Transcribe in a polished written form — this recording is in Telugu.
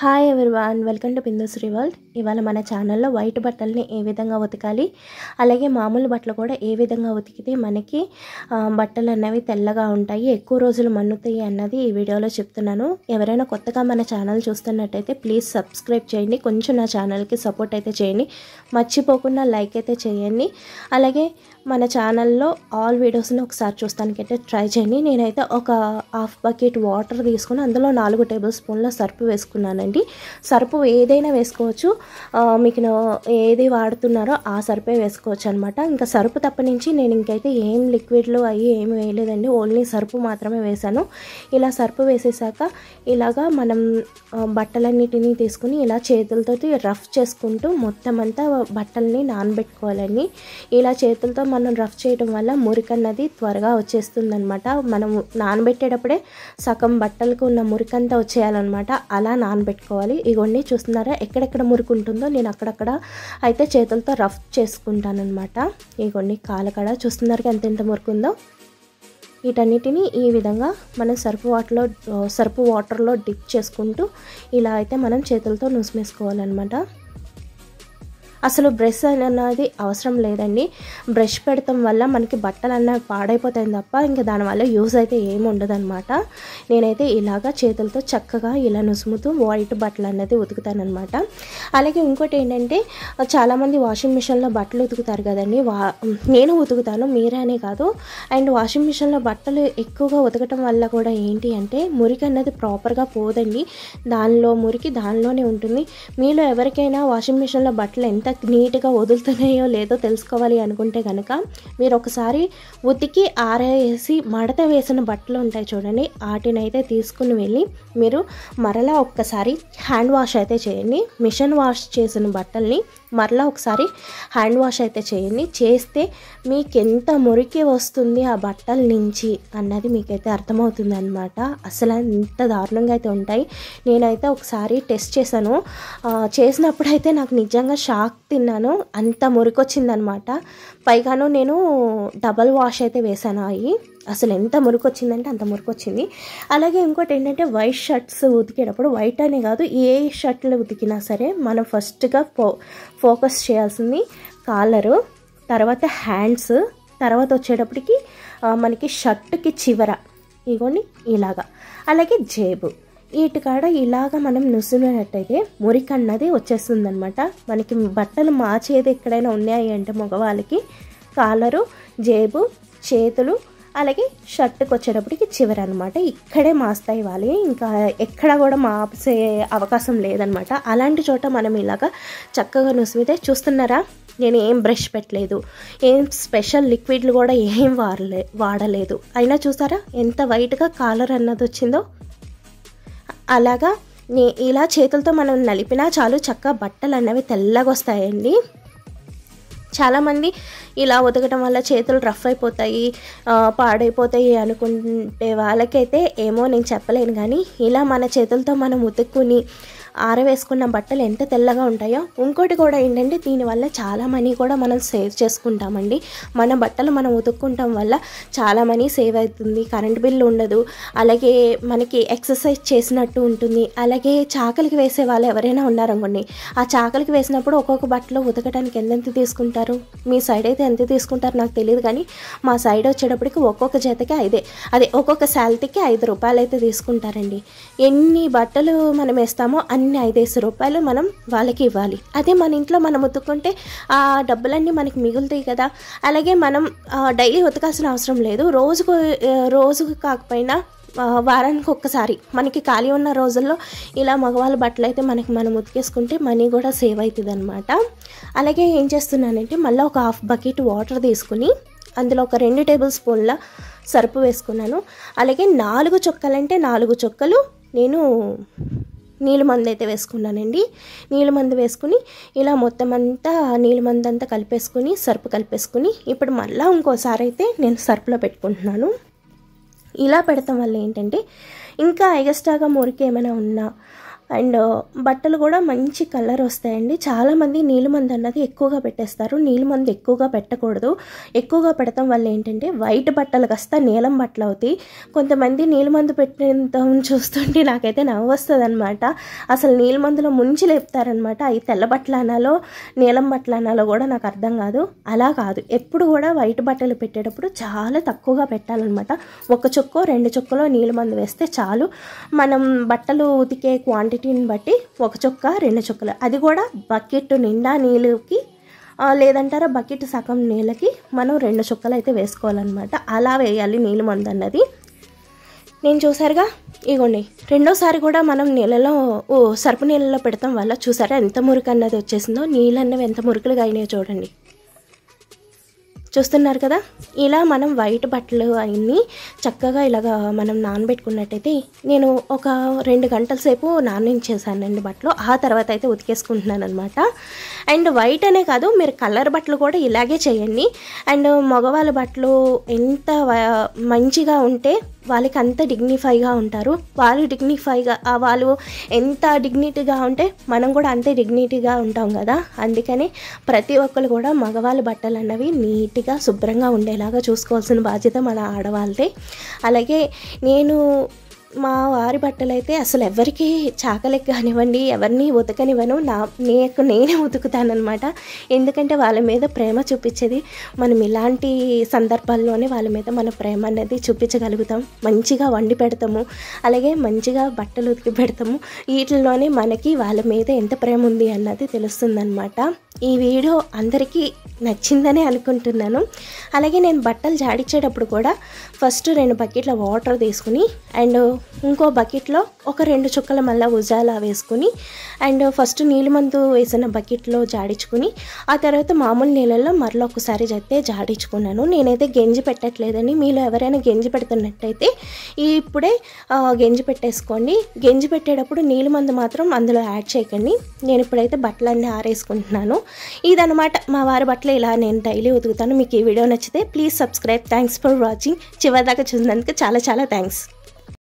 Hi everyone, welcome to Bindusri world. ఇవాళ మన ఛానల్లో వైట్ బట్టల్ని ఏ విధంగా ఉతకాలి, అలాగే మామూలు బట్టలు కూడా ఏ విధంగా ఉతికితే మనకి బట్టలు అన్నవి తెల్లగా ఉంటాయి, ఎక్కువ రోజులు మన్నుతాయి అన్నది ఈ వీడియోలో చెప్తున్నాను. ఎవరైనా కొత్తగా మన ఛానల్ చూస్తున్నట్టయితే ప్లీజ్ సబ్స్క్రైబ్ చేయండి, కొంచెం నా ఛానల్కి సపోర్ట్ అయితే చేయండి, మర్చిపోకుండా లైక్ అయితే చేయండి. అలాగే మన ఛానల్లో ఆల్ వీడియోస్ని ఒకసారి చూస్తానికైతే ట్రై చేయండి. నేనైతే ఒక హాఫ్ బకెట్ వాటర్ తీసుకుని అందులో 4 టేబుల్ స్పూన్ల సర్పు వేసుకున్నానండి. సర్పు ఏదైనా వేసుకోవచ్చు, మీకు ఏది వాడుతున్నారో ఆ సర్పే వేసుకోవచ్చు అనమాట. ఇంకా సర్పు తప్పనించి నేను ఇంకైతే ఏం లిక్విడ్లు అవి ఏమి వేయలేదండి, ఓన్లీ సర్పు మాత్రమే వేసాను. ఇలా సర్పు వేసేసాక ఇలాగా మనం బట్టలన్నిటినీ తీసుకుని ఇలా చేతులతో రఫ్ చేసుకుంటూ మొత్తం అంతా బట్టల్ని నానబెట్టుకోవాలండి. ఇలా చేతులతో మనం రఫ్ చేయడం వల్ల మురికన్నది త్వరగా వచ్చేస్తుంది అనమాట. మనం నానబెట్టేటప్పుడే సగం బట్టలకు ఉన్న మురికంతా వచ్చేయాలన్నమాట. అలా నానబెట్టుకోవాలి. ఇగోండి చూస్తున్నారా, ఎక్కడెక్కడ మురికి ఉంటుందో నేను అక్కడక్కడ అయితే చేతులతో రఫ్ చేసుకుంటాను అనమాట. ఇగోండి కాలకడ చూస్తున్నారు ఎంత మురికి ఉందో. వీటన్నిటిని ఈ విధంగా మనం సర్పు వాటర్లో డిప్ చేసుకుంటూ ఇలా అయితే మనం చేతులతో నుసిమేసుకోవాలన్నమాట. అసలు బ్రష్ అనేది అవసరం లేదండి. బ్రష్ పెడతాం వల్ల మనకి బట్టలు అన్నవి పాడైపోతాయి తప్ప ఇంకా దానివల్ల యూజ్ అయితే ఏమి ఉండదు అనమాట. నేనైతే ఇలాగా చేతులతో చక్కగా ఇలా నుసుముతూ వైట్ బట్టలు అనేది ఉతుకుతానమాట. అలాగే ఇంకోటి ఏంటంటే, చాలామంది వాషింగ్ మిషన్లో బట్టలు ఉతుకుతారు కదండి, నేను ఉతుకుతాను, మీరే అనే కాదు. అండ్ వాషింగ్ మిషన్లో బట్టలు ఎక్కువగా ఉతకటం వల్ల కూడా ఏంటి అంటే మురికి అన్నది ప్రాపర్గా పోదండి. దానిలో మురికి దానిలోనే ఉంటుంది. మీలో ఎవరికైనా వాషింగ్ మిషన్లో బట్టలు ఎంత నీట్గా వదులుతున్నాయో లేదో తెలుసుకోవాలి అనుకుంటే కనుక మీరు ఒకసారి ఉతికి ఆరేసి మడత వేసిన బట్టలు ఉంటాయి చూడండి, వాటినైతే తీసుకుని వెళ్ళి మీరు మరలా ఒక్కసారి హ్యాండ్ వాష్ అయితే చేయండి. మిషన్ వాష్ చేసిన బట్టల్ని మరలా ఒకసారి హ్యాండ్ వాష్ అయితే చేయండి. చేస్తే మీకు ఎంత మురికి వస్తుంది ఆ బట్టల నుంచి అన్నది మీకైతే అర్థమవుతుంది అనమాట. అసలు ఎంత దారుణంగా అయితే ఉంటాయి. నేనైతే ఒకసారి టెస్ట్ చేశాను, చేసినప్పుడు అయితే నాకు నిజంగా షాక్ తిన్నాను, అంత మురికి వచ్చిందనమాట. పైగాను నేను డబల్ వాష్ అయితే వేసాను. అవి అసలు ఎంత మురికి వచ్చిందంటే అంత మురికి వచ్చింది. అలాగే ఇంకోటి ఏంటంటే, వైట్ షర్ట్స్ ఉతికేటప్పుడు వైట్ అనే కాదు, ఏ షర్ట్లు ఉతికినా సరే మనం ఫస్ట్గా ఫోకస్ చేయాల్సింది కాలరు, తర్వాత హ్యాండ్స్, తర్వాత వచ్చేటప్పటికి మనకి షర్ట్కి చివర ఇగోండి ఇలాగా, అలాగే జేబు, వీటికాడ ఇలాగ మనం నుసినట్టయితే మురికి అన్నది వచ్చేస్తుంది అనమాట. మనకి బట్టలు మార్చేది ఎక్కడైనా ఉన్నాయి అంటే మగవాళ్ళకి కాలరు, జేబు, చేతులు, అలాగే షర్ట్కి వచ్చేటప్పటికి చివరి అనమాట. ఇక్కడే మాస్తాయి వాళ్ళు, ఇంకా ఎక్కడ కూడా మాపసే అవకాశం లేదనమాట. అలాంటి చోట మనం ఇలాగ చక్కగా నుసిమితే చూస్తున్నారా, నేను ఏం బ్రష్ పెట్టలేదు, ఏం స్పెషల్ లిక్విడ్లు కూడా ఏం వాడలేదు, అయినా చూసారా ఎంత వైట్గా కాలర్ అన్నది వచ్చిందో. అలాగా ఇలా చేతులతో మనం నలిపినా చాలు, చక్కగా బట్టలు అన్నవి తెల్లగా వస్తాయండి. చాలామంది ఇలా ఉతకటం వల్ల చేతులు రఫ్ అయిపోతాయి, పాడైపోతాయి అనుకుంటే వాళ్ళకైతే ఏమో నేను చెప్పలేను, కానీ ఇలా మన చేతులతో మనం ఉతుక్కుని ఆరవేసుకున్న బట్టలు ఎంత తెల్లగా ఉంటాయో. ఇంకోటి కూడా ఏంటంటే, దీనివల్ల చాలా మనీ కూడా మనం సేవ్ చేసుకుంటామండి. మన బట్టలు మనం ఉతుక్కుంటాం వల్ల చాలా మనీ సేవ్ అవుతుంది, కరెంట్ బిల్లు ఉండదు, అలాగే మనకి ఎక్సర్సైజ్ చేసినట్టు ఉంటుంది. అలాగే చాకలికి వేసే వాళ్ళు ఎవరైనా ఉన్నారనుకోండి, ఆ చాకలికి వేసినప్పుడు ఒక్కొక్క బట్టలు ఉతకడానికి ఎంత తీసుకుంటారు, మీ సైడ్ అయితే ఎంత తీసుకుంటారు నాకు తెలియదు, కానీ మా సైడ్ వచ్చేటప్పటికి ఒక్కొక్క జతకి ఒక్కొక్క శాలరీకి 5 రూపాయలు అయితే తీసుకుంటారండి. ఎన్ని బట్టలు మనం వేస్తామో అన్ని 5 రూపాయలు మనం వాళ్ళకి ఇవ్వాలి. అదే మన ఇంట్లో మనం ఉతుక్కుంటే ఆ డబ్బులన్నీ మనకి మిగులుతాయి కదా. అలాగే మనం డైలీ ఉతకాల్సిన అవసరం లేదు, రోజుకు కాకపోయినా వారానికి ఒక్కసారి మనకి ఖాళీ ఉన్న రోజుల్లో ఇలా మగవాళ్ళ బట్టలు అయితే మనం ఉతికేసుకుంటే మనీ కూడా సేవ్ అవుతుంది అనమాట. అలాగే ఏం చేస్తున్నానంటే, మళ్ళీ ఒక హాఫ్ బకెట్ వాటర్ తీసుకుని అందులో ఒక 2 టేబుల్ స్పూన్ల సరుపు వేసుకున్నాను. అలాగే 4 చొక్కలంటే 4 చొక్కలు నేను నీళ్ళు మందు అయితే వేసుకున్నానండి. నీళ్ళు మందు వేసుకుని ఇలా మొత్తం అంతా నీళ్ళు మందు అంతా కలిపేసుకుని సర్పు కలిపేసుకుని ఇప్పుడు మళ్ళీ ఇంకోసారి అయితే నేను సర్పులో పెట్టుకుంటున్నాను. ఇలా పెడతాం వల్ల ఏంటంటే, ఇంకా ఎగస్ట్రాగా మురికి ఏమైనా ఉన్నా అండ్ బట్టలు కూడా మంచి కలర్ వస్తాయండి. చాలామంది నీలిమందు అన్నది ఎక్కువగా పెట్టేస్తారు. నీలిమందు ఎక్కువగా పెట్టకూడదు. ఎక్కువగా పెడతాం వల్ల ఏంటంటే వైట్ బట్టలు కాస్త నీలం బట్టలు అవుతాయి. కొంతమంది నీలిమందు పెట్టినంత చూస్తుంటే నాకైతే నవ్వు వస్తుంది అనమాట. అసలు నీలిమందులో ముంచి లేపుతారనమాట. అవి తెల్ల బట్టలు అనాలో నీలం బట్టలు అనాలో కూడా నాకు అర్థం కాదు. అలా కాదు, ఎప్పుడు కూడా వైట్ బట్టలు పెట్టేటప్పుడు చాలా తక్కువగా పెట్టాలన్నమాట. ఒక చుక్కో 2 చుక్కలో నీలిమందు వేస్తే చాలు. మనం బట్టలు ఉతికే క్వాంటిటీని బట్టి 1 చుక్క 2 చుక్కలు, అది కూడా బకెట్ నిండా నీళ్ళకి లేదంటారా బకెట్ సగం నీళ్ళకి మనం 2 చుక్కలు అయితే వేసుకోవాలన్నమాట. అలా వేయాలి నీలిమందు అన్నది. నేను చూసారుగా ఇగోండి, రెండోసారి కూడా మనం నీళ్ళలో సర్పు నీళ్ళలో పెడతాం వల్ల చూసారా ఎంత మురికి అన్నది వచ్చేసిందో. నీళ్ళు అన్నవి ఎంత మురుకులుగా అయినాయో చూడండి. చూస్తున్నారు కదా, ఇలా మనం వైట్ బట్టలు అన్నీ చక్కగా ఇలాగ మనం నానబెట్టుకున్నట్టయితే, నేను ఒక 2 గంటల సేపు నానించేసానండి బట్టలు. ఆ తర్వాత అయితే ఉతికేసుకుంటున్నాను అనమాట. అండ్ వైట్ అనే కాదు, మీరు కలర్ బట్టలు కూడా ఇలాగే చేయండి. అండ్ మగవాళ్ళ బట్టలు ఎంత మంచిగా ఉంటే వాళ్ళకి అంత డిగ్నిఫైగా ఉంటారు. వాళ్ళు ఎంత డిగ్నిటీగా ఉంటే మనం కూడా అంతే డిగ్నిటీగా ఉంటాం కదా. అందుకని ప్రతి ఒక్కరు కూడా మగవాళ్ళ బట్టలు అన్నవి నీట్గా శుభ్రంగా ఉండేలాగా చూసుకోవాల్సిన బాధ్యత మన ఆడవాళ్ళదే. అలాగే నేను మా వారి బట్టలు అయితే అసలు ఎవరికి చాకలికి కానివ్వండి, ఎవరిని ఉతకనివ్వను. నేనే ఉతుకుతానమాట. ఎందుకంటే వాళ్ళ మీద ప్రేమ చూపించేది మనం ఇలాంటి సందర్భాల్లోనే వాళ్ళ మీద మన ప్రేమ అనేది చూపించగలుగుతాం. మంచిగా వండి పెడతాము, అలాగే మంచిగా బట్టలు ఉతికి పెడతాము. వీటిల్లోనే మనకి వాళ్ళ మీద ఎంత ప్రేమ ఉంది అన్నది తెలుస్తుందన్నమాట. ఈ వీడియో అందరికీ నచ్చిందని అనుకుంటున్నాను. అలాగే నేను బట్టలు జాడించేటప్పుడు కూడా ఫస్ట్ 2 బకెట్ల వాటర్ తీసుకుని అండ్ ఇంకో బకెట్లో ఒక 2 చుక్కల మళ్ళీ ఉజాలా వేసుకుని అండ్ ఫస్ట్ నీలిమందు వేసిన బకెట్లో జాడించుకుని ఆ తర్వాత మామూలు నీళ్ళల్లో మరలా ఒకసారి అయితే జాడించుకున్నాను. నేనైతే గెంజి పెట్టట్లేదని, మీలో ఎవరైనా గెంజి పెడుతున్నట్టయితే ఇప్పుడే గెంజి పెట్టేసుకోండి. గెంజి పెట్టేటప్పుడు నీలిమందు మాత్రం అందులో యాడ్ చేయకండి. నేను ఇప్పుడైతే బట్టలన్నీ ఆరేసుకుంటున్నాను. ఇదనమాట మా వారి బట్టలు ఇలా నేను డైలీ ఉతుకుతాను. మీకు ఈ వీడియో నచ్చితే please subscribe. Thanks for watching. చివరిదాకా చూసినందుకు చాలా చాలా థ్యాంక్స్.